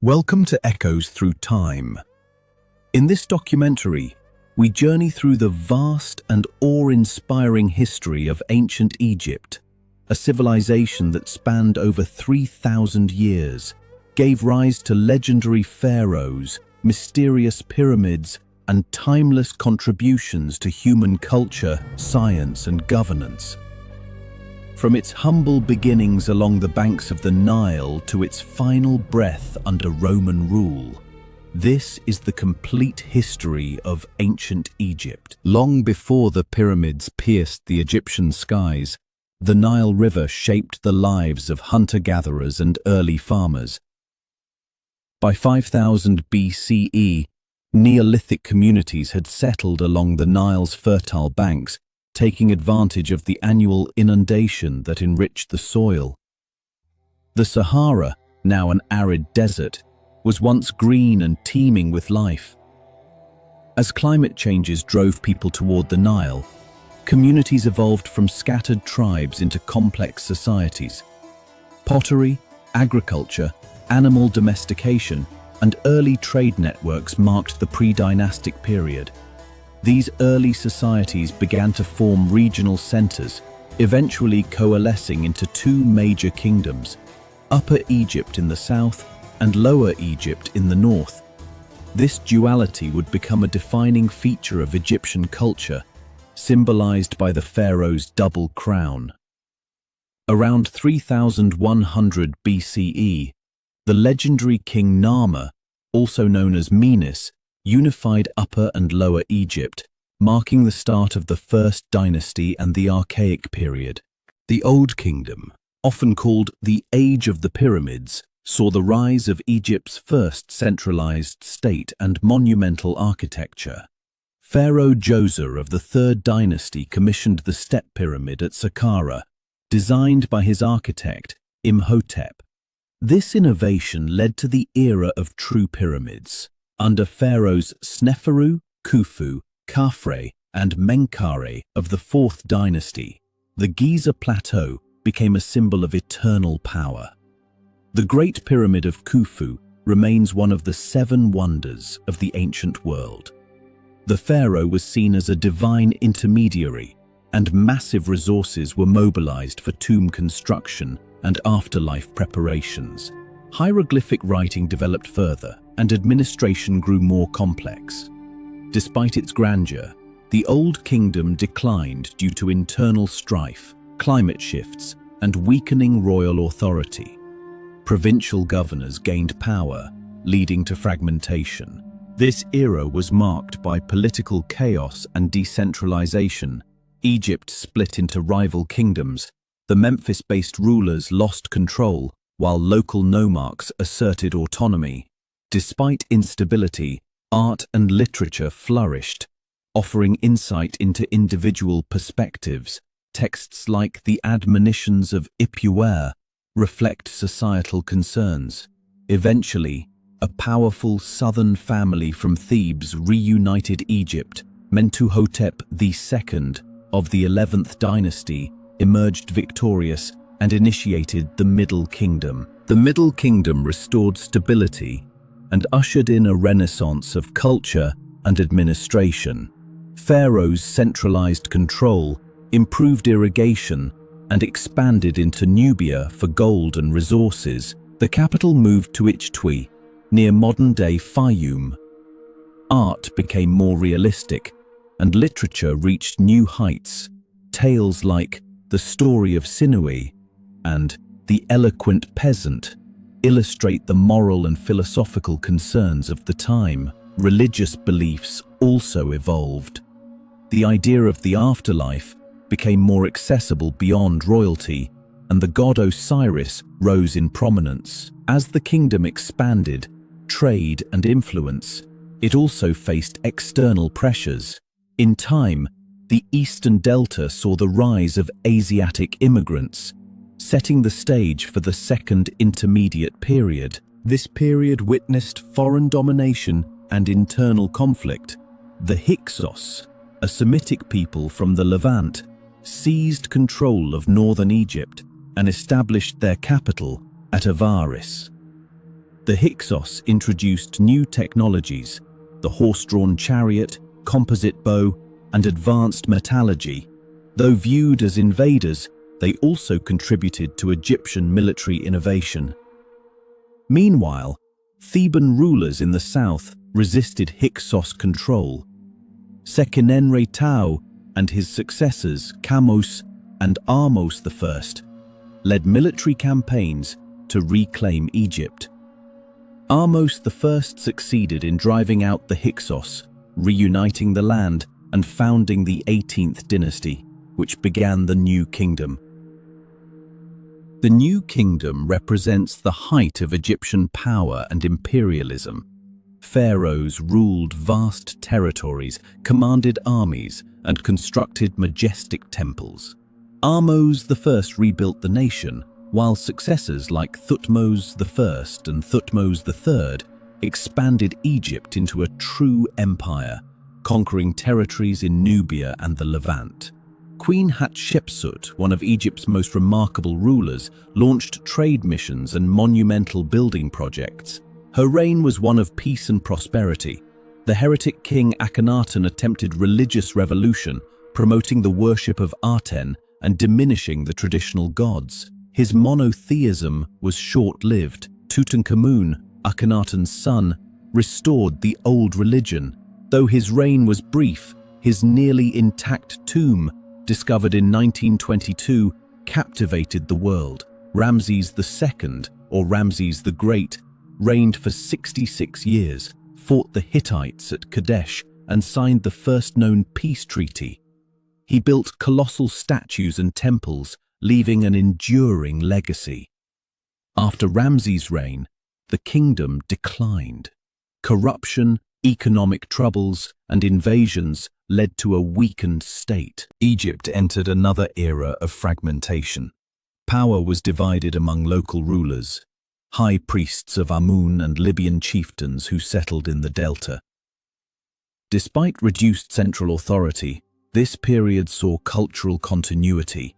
Welcome to Echoes Through Time. In this documentary, we journey through the vast and awe-inspiring history of ancient Egypt, a civilization that spanned over 3,000 years, gave rise to legendary pharaohs, mysterious pyramids, and timeless contributions to human culture, science, and governance. From its humble beginnings along the banks of the Nile to its final breath under Roman rule, this is the complete history of ancient Egypt. Long before the pyramids pierced the Egyptian skies, the Nile River shaped the lives of hunter-gatherers and early farmers. By 5000 BCE, Neolithic communities had settled along the Nile's fertile banks, taking advantage of the annual inundation that enriched the soil. The Sahara, now an arid desert, was once green and teeming with life. As climate changes drove people toward the Nile, communities evolved from scattered tribes into complex societies. Pottery, agriculture, animal domestication, and early trade networks marked the pre-dynastic period. These early societies began to form regional centers, eventually coalescing into two major kingdoms, Upper Egypt in the south and Lower Egypt in the north. This duality would become a defining feature of Egyptian culture, symbolized by the pharaoh's double crown. Around 3100 BCE, the legendary King Narmer, also known as Menes, unified Upper and Lower Egypt, marking the start of the First Dynasty and the Archaic period. The Old Kingdom, often called the Age of the Pyramids, saw the rise of Egypt's first centralized state and monumental architecture. Pharaoh Djoser of the Third Dynasty commissioned the Step Pyramid at Saqqara, designed by his architect, Imhotep. This innovation led to the era of true pyramids. Under pharaohs Sneferu, Khufu, Khafre, and Menkaure of the Fourth Dynasty, the Giza Plateau became a symbol of eternal power. The Great Pyramid of Khufu remains one of the seven wonders of the ancient world. The pharaoh was seen as a divine intermediary, and massive resources were mobilized for tomb construction and afterlife preparations. Hieroglyphic writing developed further, and administration grew more complex. Despite its grandeur, the Old Kingdom declined due to internal strife, climate shifts, and weakening royal authority. Provincial governors gained power, leading to fragmentation. This era was marked by political chaos and decentralization. Egypt split into rival kingdoms. The Memphis-based rulers lost control, while local nomarchs asserted autonomy. Despite instability, art and literature flourished, offering insight into individual perspectives. Texts like the Admonitions of Ipuwer reflect societal concerns. Eventually, a powerful southern family from Thebes reunited Egypt. Mentuhotep II of the 11th dynasty emerged victorious and initiated the Middle Kingdom. The Middle Kingdom restored stability and ushered in a renaissance of culture and administration. Pharaohs centralized control, improved irrigation, and expanded into Nubia for gold and resources. The capital moved to Ichtwi, near modern-day Fayum. Art became more realistic, and literature reached new heights. Tales like The Story of Sinuhe and The Eloquent Peasant illustrate the moral and philosophical concerns of the time. Religious beliefs also evolved. The idea of the afterlife became more accessible beyond royalty, and the god Osiris rose in prominence. As the kingdom expanded, trade and influence, it also faced external pressures. In time, the Eastern Delta saw the rise of Asiatic immigrants, setting the stage for the Second Intermediate Period. This period witnessed foreign domination and internal conflict. The Hyksos, a Semitic people from the Levant, seized control of northern Egypt and established their capital at Avaris. The Hyksos introduced new technologies, the horse-drawn chariot, composite bow, and advanced metallurgy. Though viewed as invaders, they also contributed to Egyptian military innovation. Meanwhile, Theban rulers in the south resisted Hyksos control. Seqenenre-Tao and his successors Kamose and Ahmose I led military campaigns to reclaim Egypt. Ahmose I succeeded in driving out the Hyksos, reuniting the land and founding the 18th dynasty, which began the New Kingdom. The New Kingdom represents the height of Egyptian power and imperialism. Pharaohs ruled vast territories, commanded armies, and constructed majestic temples. Ahmose I rebuilt the nation, while successors like Thutmose I and Thutmose III expanded Egypt into a true empire, conquering territories in Nubia and the Levant. Queen Hatshepsut, one of Egypt's most remarkable rulers, launched trade missions and monumental building projects. Her reign was one of peace and prosperity. The heretic king Akhenaten attempted religious revolution, promoting the worship of Aten and diminishing the traditional gods. His monotheism was short-lived. Tutankhamun, Akhenaten's son, restored the old religion. Though his reign was brief, his nearly intact tomb, discovered in 1922, captivated the world. Ramses II, or Ramses the Great, reigned for 66 years, fought the Hittites at Kadesh, and signed the first known peace treaty. He built colossal statues and temples, leaving an enduring legacy. After Ramses' reign, the kingdom declined. Corruption, economic troubles, and invasions led to a weakened state. Egypt entered another era of fragmentation. Power was divided among local rulers, high priests of Amun and Libyan chieftains who settled in the delta. Despite reduced central authority, this period saw cultural continuity.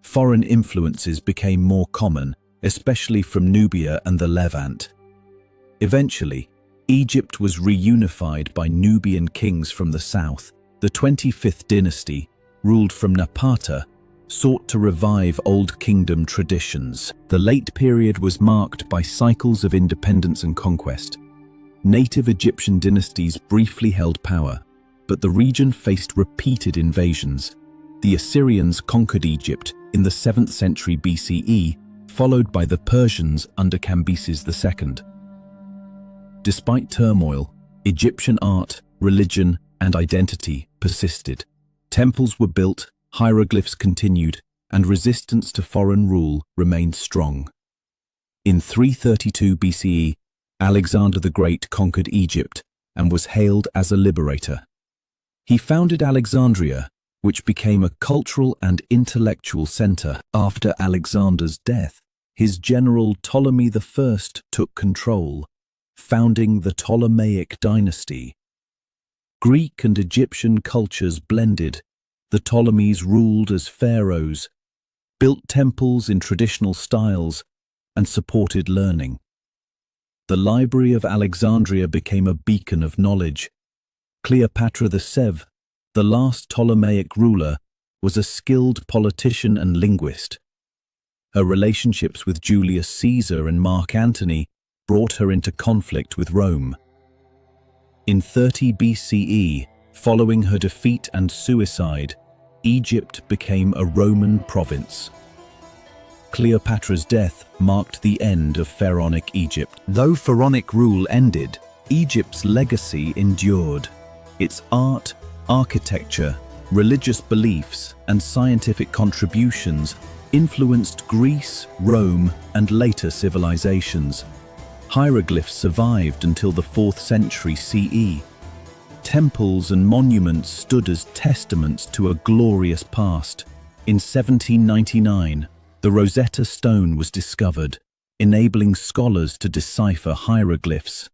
Foreign influences became more common, especially from Nubia and the Levant. Eventually, Egypt was reunified by Nubian kings from the south. The 25th dynasty, ruled from Napata, sought to revive Old Kingdom traditions. The late period was marked by cycles of independence and conquest. Native Egyptian dynasties briefly held power, but the region faced repeated invasions. The Assyrians conquered Egypt in the 7th century BCE, followed by the Persians under Cambyses II. Despite turmoil, Egyptian art, religion, and identity persisted. Temples were built, hieroglyphs continued, and resistance to foreign rule remained strong. In 332 BCE, Alexander the Great conquered Egypt and was hailed as a liberator. He founded Alexandria, which became a cultural and intellectual center. After Alexander's death, his general Ptolemy I took control, founding the Ptolemaic dynasty. Greek and Egyptian cultures blended. The Ptolemies ruled as pharaohs, built temples in traditional styles, and supported learning. The Library of Alexandria became a beacon of knowledge. Cleopatra the Sev, the last Ptolemaic ruler, was a skilled politician and linguist. Her relationships with Julius Caesar and Mark Antony brought her into conflict with Rome. In 30 BCE, following her defeat and suicide, Egypt became a Roman province. Cleopatra's death marked the end of pharaonic Egypt. Though pharaonic rule ended, Egypt's legacy endured. Its art, architecture, religious beliefs, and scientific contributions influenced Greece, Rome, and later civilizations. Hieroglyphs survived until the 4th century CE. Temples and monuments stood as testaments to a glorious past. In 1799, the Rosetta Stone was discovered, enabling scholars to decipher hieroglyphs.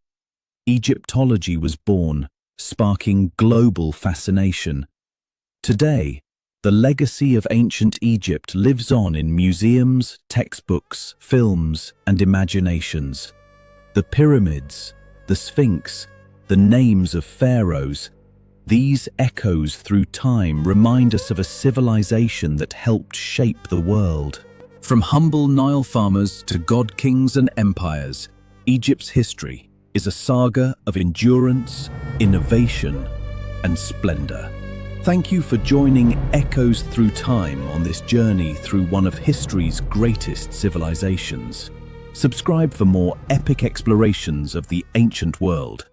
Egyptology was born, sparking global fascination. Today, the legacy of ancient Egypt lives on in museums, textbooks, films, and imaginations. The pyramids, the Sphinx, the names of pharaohs, these echoes through time remind us of a civilization that helped shape the world. From humble Nile farmers to god-kings and empires, Egypt's history is a saga of endurance, innovation, and splendor. Thank you for joining Echoes Through Time on this journey through one of history's greatest civilizations. Subscribe for more epic explorations of the ancient world.